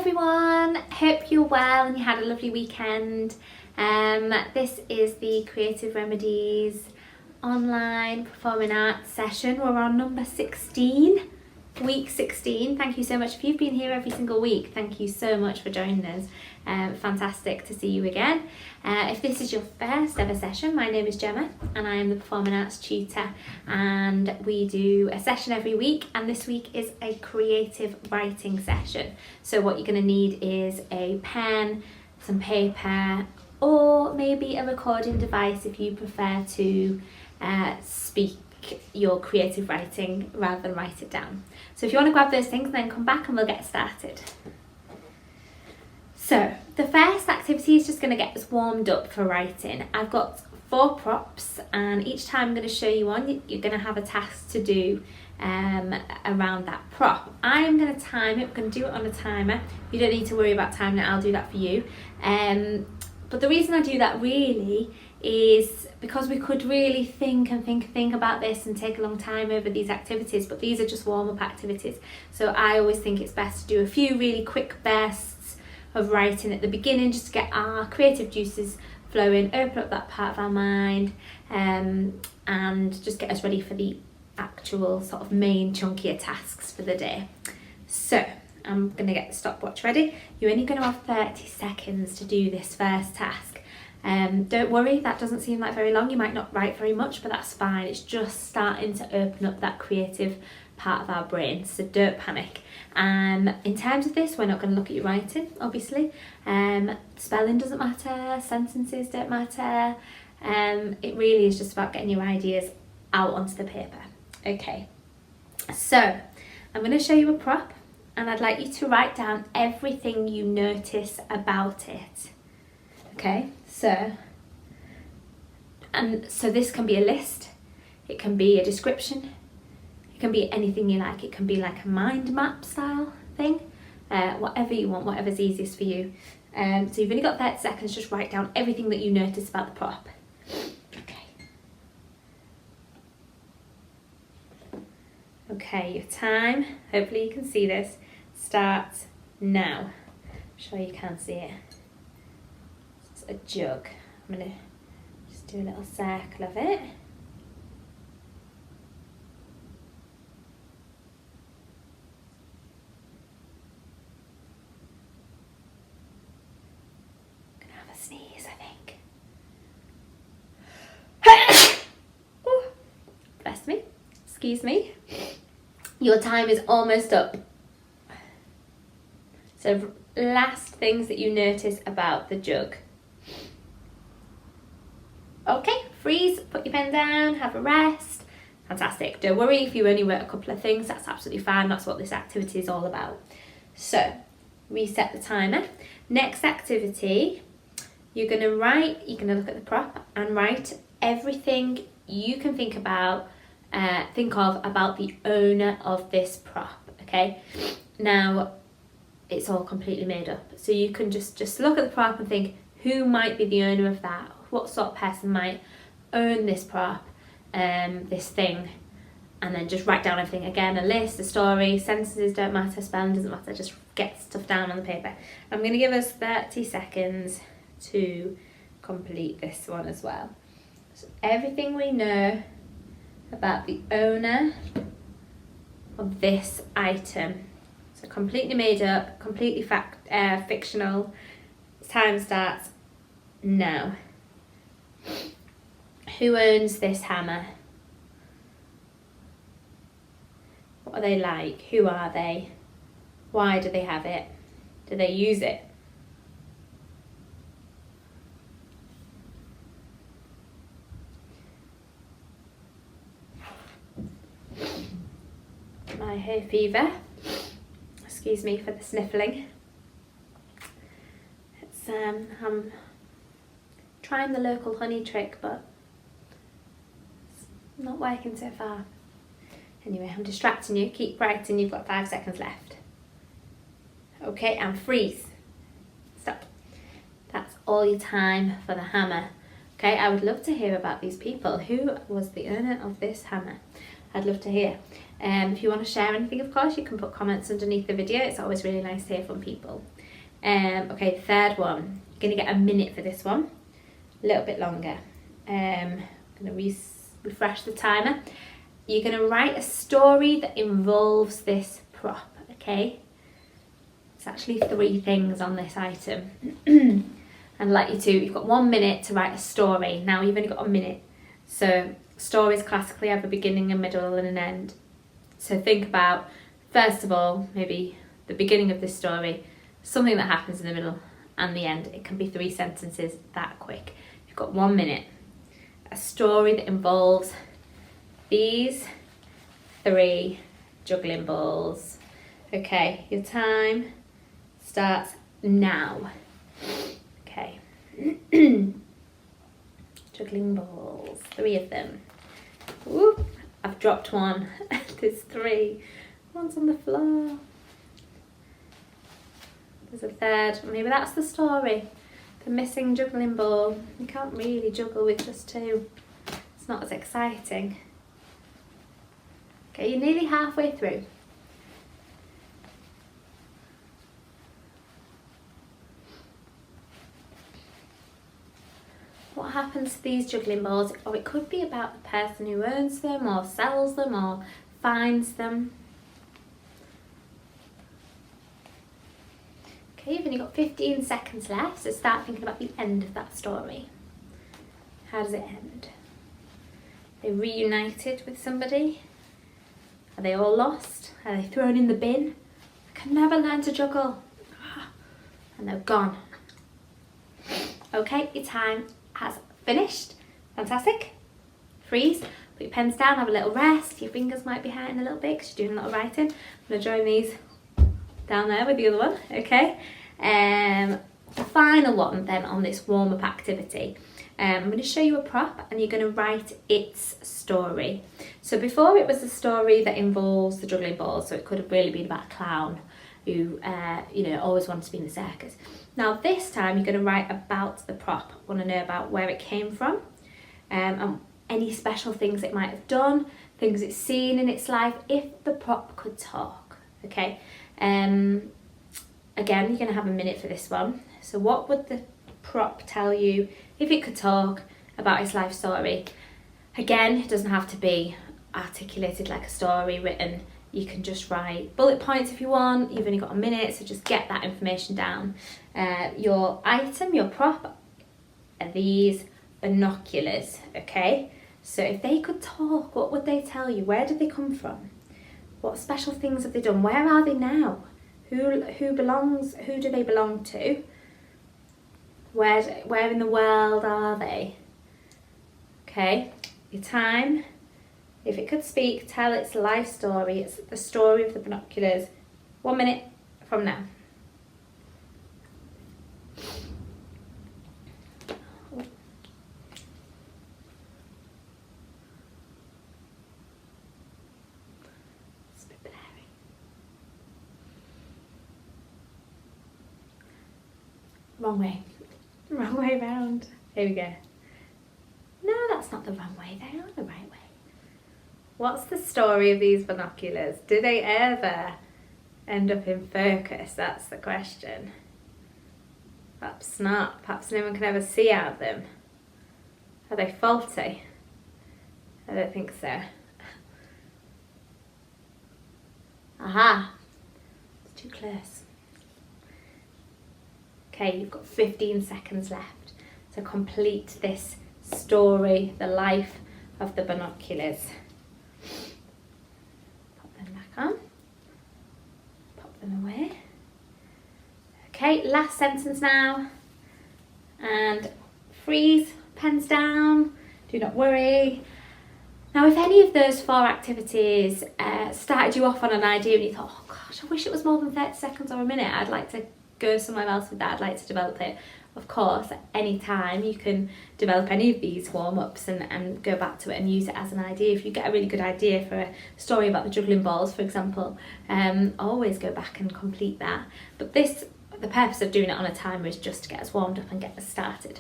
everyone, hope you're well and you had a lovely weekend. This is the Creative Remedies online performing arts session. We're on number 16, week 16. Thank you so much if you've been here every single week. Thank you so much for joining us. Fantastic to see you again. If this is your first ever session, my name is Gemma and I am the Performing Arts Tutor, and we do a session every week, and this week is a creative writing session. So what you're going to need is a pen, some paper, or maybe a recording device if you prefer to speak your creative writing rather than write it down. So if you want to grab those things, then come back and we'll get started. So the first activity is just going to get us warmed up for writing. I've got 4 props, and each time I'm going to show you one, you're going to have a task to do around that prop. I am going to time it. We're going to do it on a timer. You don't need to worry about timing it, I'll do that for you. But the reason I do that really is because we could really think about this and take a long time over these activities, but these are just warm-up activities. So I always think it's best to do a few really quick bursts of writing at the beginning, just to get our creative juices flowing, open up that part of our mind, and just get us ready for the actual sort of main chunkier tasks for the day. So I'm going to get the stopwatch ready. You're only going to have 30 seconds to do this first task. Don't worry, that doesn't seem like very long. You might not write very much, but that's fine. It's just starting to open up that creative part of our brain, so don't panic. In terms of this, we're not going to look at your writing, obviously. Spelling doesn't matter, sentences don't matter. It really is just about getting your ideas out onto the paper. Okay, so I'm going to show you a prop, and I'd like you to write down everything you notice about it. Okay, so this can be a list, it can be a description, it can be anything you like. It can be like a mind map style thing, whatever you want, whatever's easiest for you. So you've only got 30 seconds, just write down everything that you notice about the prop. Okay, your time, hopefully you can see this, starts now. I'm sure you can see it. It's a jug. I'm going to just do a little circle of it. I'm going to have a sneeze, I think. Oh, bless me. Excuse me. Your time is almost up. So last things that you notice about the jug. Okay, freeze, put your pen down, have a rest. Fantastic. Don't worry if you only wrote a couple of things, that's absolutely fine. That's what this activity is all about. So reset the timer. Next activity, you're going to look at the prop and write everything you can think of about the owner of this prop. Okay, now it's all completely made up, so you can just look at the prop and think, who might be the owner of that? What sort of person might own this prop, this thing? And then just write down everything again, a list, a story. Sentences don't matter, spelling doesn't matter, just get stuff down on the paper. I'm going to give us 30 seconds to complete this one as well. So everything we know about the owner of this item. So completely made up, completely fictional. Time starts now. Who owns this hammer? What are they like? Who are they? Why do they have it? Do they use it? My hay fever. Excuse me for the sniffling. It's I'm trying the local honey trick, but it's not working so far. Anyway, I'm distracting you. Keep writing. You've got 5 seconds left. Okay, and freeze. Stop. That's all your time for the hammer. Okay, I would love to hear about these people. Who was the owner of this hammer? I'd love to hear. If you want to share anything, of course, you can put comments underneath the video. It's always really nice to hear from people. Okay, third one. You're going to get a minute for this one. A little bit longer. I'm going to refresh the timer. You're going to write a story that involves this prop, okay? It's actually 3 things on this item. And I'd like you to, you've got 1 minute to write a story. Now you've only got a minute. So stories classically have a beginning, a middle and an end. So think about, first of all, maybe the beginning of this story, something that happens in the middle and the end. It can be 3 sentences that quick. You've got 1 minute. A story that involves these 3 juggling balls. Okay, your time starts now. Okay. Juggling balls, 3 of them. Whoop, I've dropped one. There's 3. One's on the floor. There's a third. Maybe that's the story. The missing juggling ball. You can't really juggle with just 2. It's not as exciting. Okay, you're nearly halfway through. What happens to these juggling balls? Or it could be about the person who owns them or sells them or finds them. Okay, you've only got 15 seconds left, so start thinking about the end of that story. How does it end? Are they reunited with somebody? Are they all lost? Are they thrown in the bin? I can never learn to juggle. And they're gone. Okay, your time has finished. Fantastic. Freeze. Put your pens down, have a little rest. Your fingers might be hurting a little bit because you're doing a lot of writing. I'm going to join these down there with the other one. Okay. The final one then on this warm-up activity. I'm going to show you a prop and you're going to write its story. So before it was a story that involves the juggling balls, so it could have really been about a clown who always wanted to be in the circus. Now this time you're going to write about the prop. I want to know about where it came from and any special things it might have done, things it's seen in its life, if the prop could talk. Okay. Again, you're going to have a minute for this one. So what would the prop tell you if it could talk about its life story? Again, it doesn't have to be articulated like a story written. You can just write bullet points if you want. You've only got a minute, so just get that information down. Your item, your prop, are these binoculars, okay? So if they could talk, what would they tell you? Where did they come from? What special things have they done? Where are they now? Who do they belong to? Where in the world are they? Okay, your time. If it could speak, tell its life story. It's the story of the binoculars. 1 minute from now. It's a bit blurry. Wrong way. Wrong way round. Here we go. No, that's not the wrong way. They are the right way. What's the story of these binoculars? Do they ever end up in focus? That's the question. Perhaps not. Perhaps no one can ever see out of them. Are they faulty? I don't think so. Aha! It's too close. Okay, you've got 15 seconds left to complete this story, the life of the binoculars. Pop them back on. Pop them away. Okay, last sentence now. And freeze, pens down, do not worry. Now, if any of those 4 activities started you off on an idea and you thought, oh gosh, I wish it was more than 30 seconds or a minute, I'd like to go somewhere else with that, I'd like to develop it. Of course, at any time you can develop any of these warm-ups and go back to it and use it as an idea. If you get a really good idea for a story about the juggling balls, for example, always go back and complete that. But the purpose of doing it on a timer is just to get us warmed up and get us started.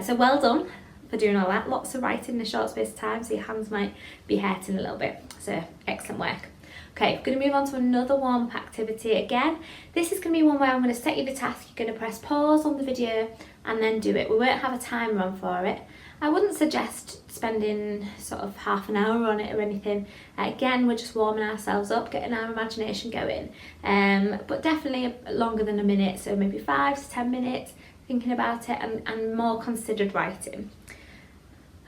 So well done for doing all that. Lots of writing in a short space of time, so your hands might be hurting a little bit. So excellent work. Okay, we're going to move on to another warm-up activity. Again, this is going to be one where I'm going to set you the task. You're going to press pause on the video and then do it. We won't have a timer on for it. I wouldn't suggest spending sort of half an hour on it or anything. Again, we're just warming ourselves up, getting our imagination going. But definitely longer than a minute, so maybe 5 to 10 minutes thinking about it and more considered writing.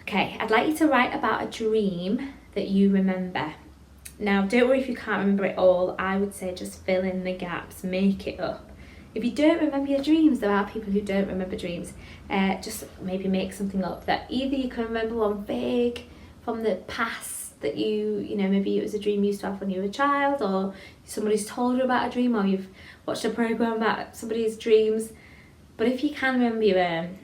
Okay, I'd like you to write about a dream that you remember. Now, don't worry if you can't remember it all. I would say just fill in the gaps, make it up. If you don't remember your dreams, there are people who don't remember dreams. Just maybe make something up that either you can remember one vague from the past that you know, maybe it was a dream you used to have when you were a child, or somebody's told you about a dream, or you've watched a program about somebody's dreams. But if you can remember your own,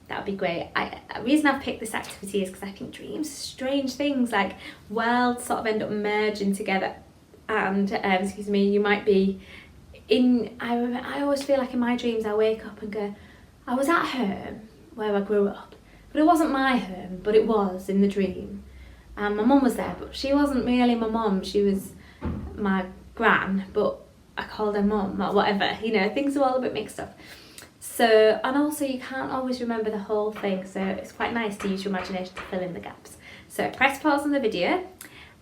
that would be great. The reason I've picked this activity is because I think dreams are strange things, like worlds sort of end up merging together. And, you might be I always feel like in my dreams I wake up and go, I was at home where I grew up, but it wasn't my home, but it was in the dream. And my mum was there, but she wasn't really my mum, she was my gran, but I called her mum or whatever, you know, things are all a bit mixed up. So, and also you can't always remember the whole thing, so it's quite nice to use your imagination to fill in the gaps. So press pause on the video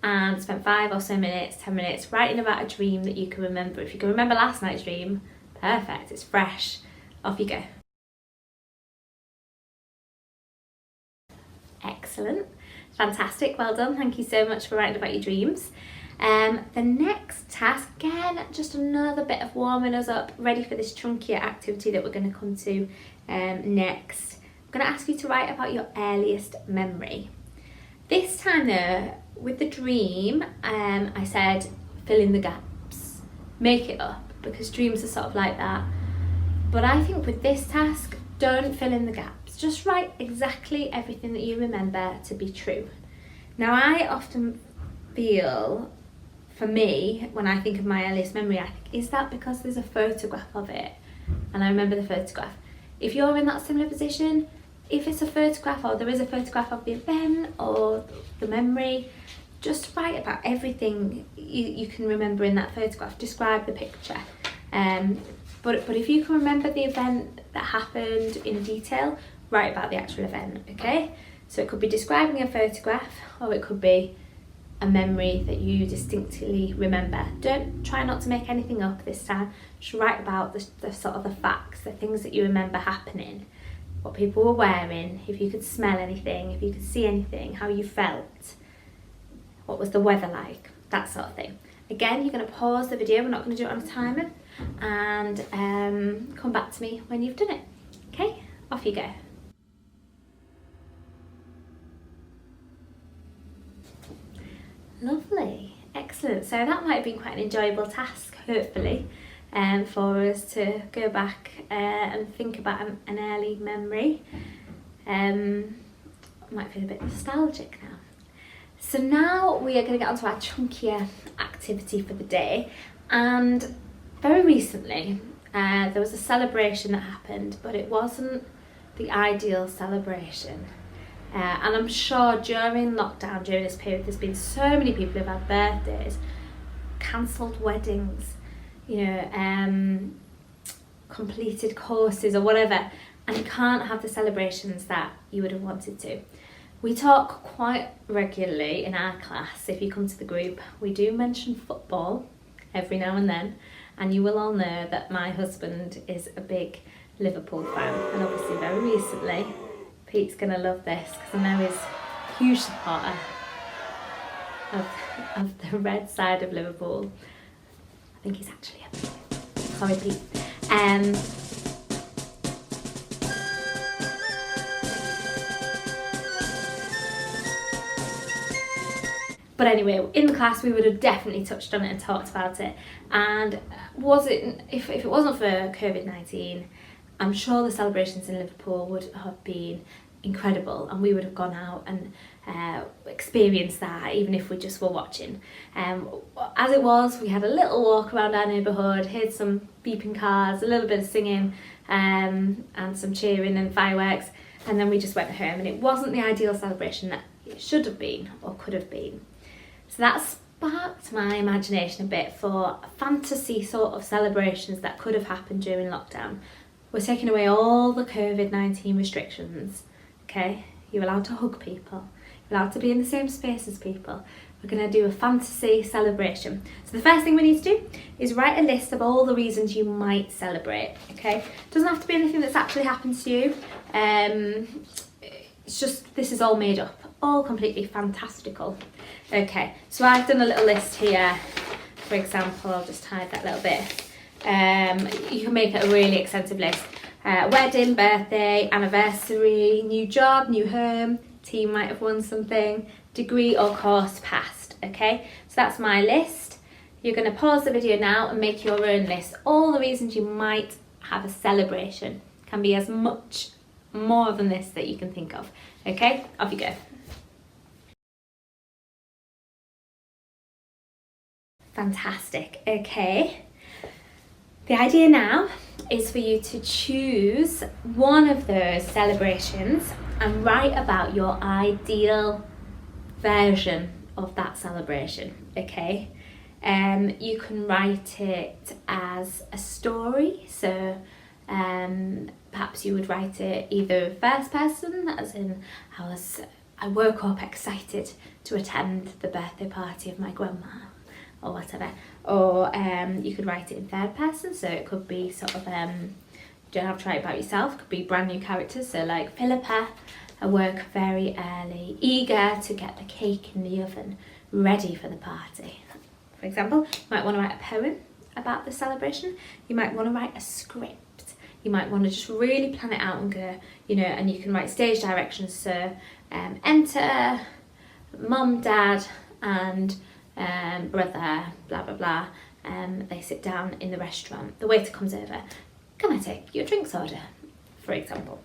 and spend 5 or so minutes, 10 minutes writing about a dream that you can remember. If you can remember last night's dream, perfect, it's fresh, off you go. Excellent, fantastic, well done, thank you so much for writing about your dreams. The next task, again, just another bit of warming us up, ready for this chunkier activity that we're going to come to next. I'm going to ask you to write about your earliest memory. This time though, with the dream, I said fill in the gaps, make it up, because dreams are sort of like that. But I think with this task, don't fill in the gaps, just write exactly everything that you remember to be true. Now, I often feel, for me, when I think of my earliest memory, I think, is that because there's a photograph of it and I remember the photograph? If you're in that similar position, if it's a photograph or there is a photograph of the event or the memory, just write about everything you can remember in that photograph, describe the picture. But if you can remember the event that happened in detail, write about the actual event, okay? So it could be describing a photograph, or it could be a memory that you distinctly remember. Don't try not to make anything up this time. Just write about the sort of the facts, the things that you remember happening, what people were wearing, if you could smell anything, if you could see anything, how you felt, what was the weather like, that sort of thing. Again, you're going to pause the video, we're not going to do it on a timer, and come back to me when you've done it. Okay, off you go. Lovely, excellent. So that might have been quite an enjoyable task, hopefully, for us to go back and think about an early memory. Might feel a bit nostalgic now. So now we are going to get onto our chunkier activity for the day, and very recently there was a celebration that happened, but it wasn't the ideal celebration. And I'm sure during lockdown, during this period, there's been so many people who've had birthdays, cancelled weddings, you know, completed courses or whatever, and you can't have the celebrations that you would have wanted to. We talk quite regularly in our class. If you come to the group, we do mention football every now and then, and you will all know that my husband is a big Liverpool fan, and obviously very recently, Pete's going to love this because I know he's a huge supporter of the red side of Liverpool. I think he's actually a... Sorry, Pete. But anyway, in the class we would have definitely touched on it and talked about it. And if it wasn't for COVID-19, I'm sure the celebrations in Liverpool would have been incredible, and we would have gone out and experienced that even if we just were watching. As it was, we had a little walk around our neighbourhood, heard some beeping cars, a little bit of singing, and some cheering and fireworks, and then we just went home, and it wasn't the ideal celebration that it should have been or could have been. So that sparked to my imagination a bit for fantasy sort of celebrations that could have happened during lockdown. We're taking away all the COVID-19 restrictions, okay? You're allowed to hug people. You're allowed to be in the same space as people. We're going to do a fantasy celebration. So the first thing we need to do is write a list of all the reasons you might celebrate, okay? It doesn't have to be anything that's actually happened to you. It's just, this is all made up, all completely fantastical. Okay, so I've done a little list here. For example, I'll just hide that little bit. You can make it a really extensive list. Wedding, birthday, anniversary, new job, new home, team might have won something, degree or course passed, okay? So that's my list. You're going to pause the video now and make your own list. All the reasons you might have a celebration. Can be as much more than this that you can think of, okay? Off you go. Fantastic, okay. The idea now is for you to choose one of those celebrations and write about your ideal version of that celebration, okay? You can write it as a story, so perhaps you would write it either first person, as in I woke up excited to attend the birthday party of my grandma, or whatever. Or you could write it in third person, so it could be sort of, you don't have to write about yourself, it could be brand new characters, so like Philippa, I woke very early, eager to get the cake in the oven, ready for the party. For example, you might want to write a poem about the celebration, you might want to write a script, you might want to just really plan it out and go, you know, and you can write stage directions, so enter mum, dad and brother, blah blah blah, they sit down in the restaurant, the waiter comes over, can I take your drinks order, for example.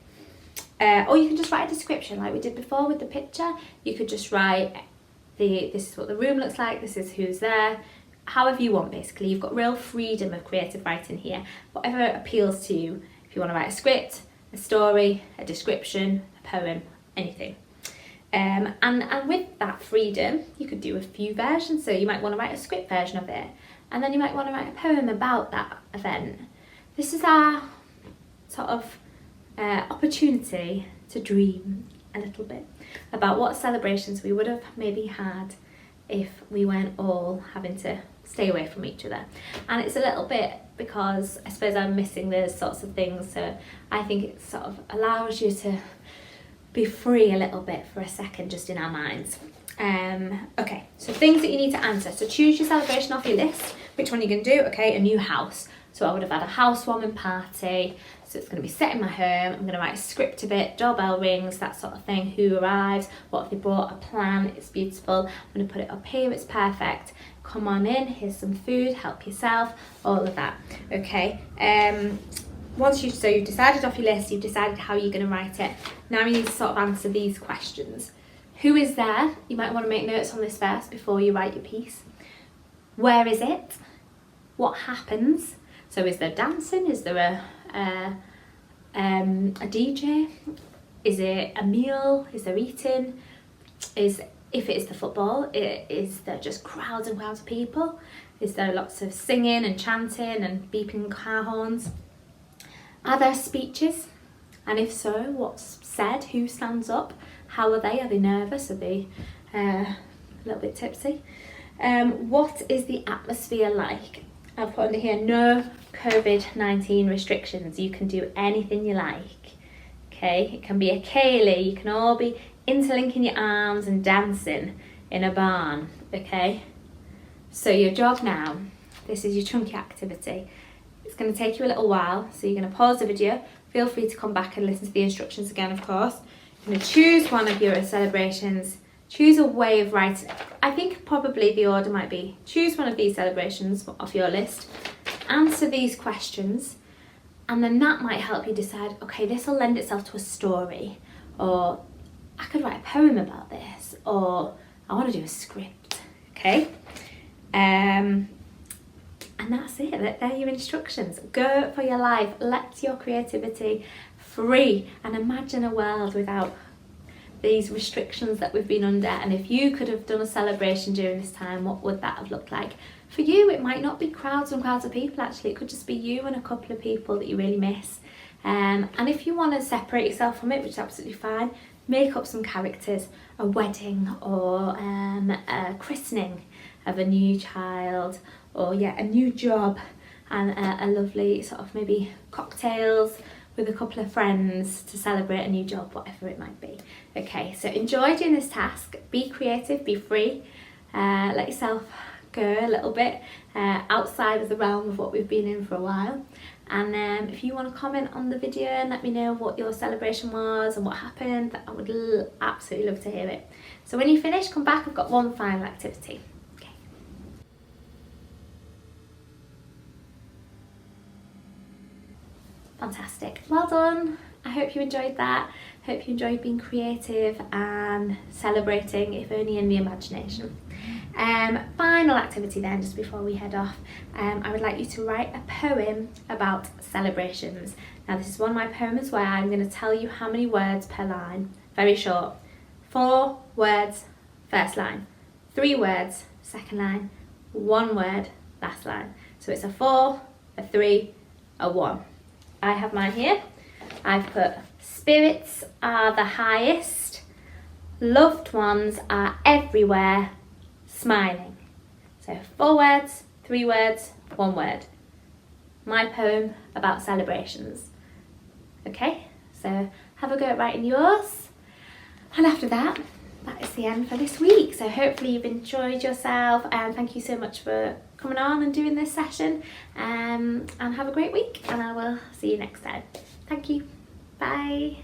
Or you can just write a description like we did before with the picture. You could just write this is what the room looks like, this is who's there, however you want basically. You've got real freedom of creative writing here, whatever appeals to you. If you want to write a script, a story, a description, a poem, anything. And with that freedom, you could do a few versions. So you might want to write a script version of it, and then you might want to write a poem about that event. This is our sort of opportunity to dream a little bit about what celebrations we would have maybe had if we weren't all having to stay away from each other. And it's a little bit because I suppose I'm missing those sorts of things, so I think it sort of allows you to be free a little bit for a second just in our minds. Okay, so things that you need to answer. So choose your celebration off your list. Which one you're going to do? Okay, a new house. So I would have had a housewarming party. So it's going to be set in my home. I'm going to write a script of it, doorbell rings, that sort of thing. Who arrives? What have they brought? A plan. It's beautiful. I'm going to put it up here. It's perfect. Come on in. Here's some food. Help yourself. All of that. Okay. Once you've decided off your list, you've decided how you're going to write it. Now you need to sort of answer these questions. Who is there? You might want to make notes on this first before you write your piece. Where is it? What happens? So is there dancing? Is there a DJ? Is it a meal? Is there eating? If it is the football, is there just crowds and crowds of people? Is there lots of singing and chanting and beeping car horns? Are there speeches? And if so, what's said? Who stands up? How are they? Are they nervous? Are they a little bit tipsy? What is the atmosphere like? I've put under here, no COVID-19 restrictions. You can do anything you like. Okay, it can be a ceilidh. You can all be interlinking your arms and dancing in a barn. Okay, so your job now, this is your chunky activity. It's going to take you a little while, so you're going to pause the video. Feel free to come back and listen to the instructions again, of course. You're going to choose one of your celebrations, choose a way of writing. I think probably the order might be, choose one of these celebrations off your list, answer these questions, and then that might help you decide, okay, this will lend itself to a story, or I could write a poem about this, or I want to do a script, okay? And that's it, they're your instructions. Go for your life, let your creativity free, and imagine a world without these restrictions that we've been under, and if you could have done a celebration during this time, what would that have looked like? For you, it might not be crowds and crowds of people, actually. It could just be you and a couple of people that you really miss. And if you want to separate yourself from it, which is absolutely fine, make up some characters, a wedding or a christening of a new child, or a new job, and a lovely sort of maybe cocktails with a couple of friends to celebrate a new job, whatever it might be. Okay, so enjoy doing this task, be creative, be free, let yourself go a little bit outside of the realm of what we've been in for a while. And if you want to comment on the video and let me know what your celebration was and what happened, I would absolutely love to hear it. So when you finish, come back, I've got one final activity. Okay. Fantastic, well done. I hope you enjoyed that. Hope you enjoyed being creative and celebrating, if only in the imagination. Final activity then, just before we head off, I would like you to write a poem about celebrations. Now this is one of my poems where I'm going to tell you how many words per line. Very short. 4 words first line, 3 words second line, 1 word last line. So it's a 4, a 3, a 1. I have mine here. I've put spirits are the highest, loved ones are everywhere, smiling. So 4 words, 3 words, 1 word. My poem about celebrations. Okay, so have a go at writing yours. And after that, that is the end for this week. So hopefully you've enjoyed yourself, and thank you so much for coming on and doing this session. And have a great week, and I will see you next time. Thank you. Bye.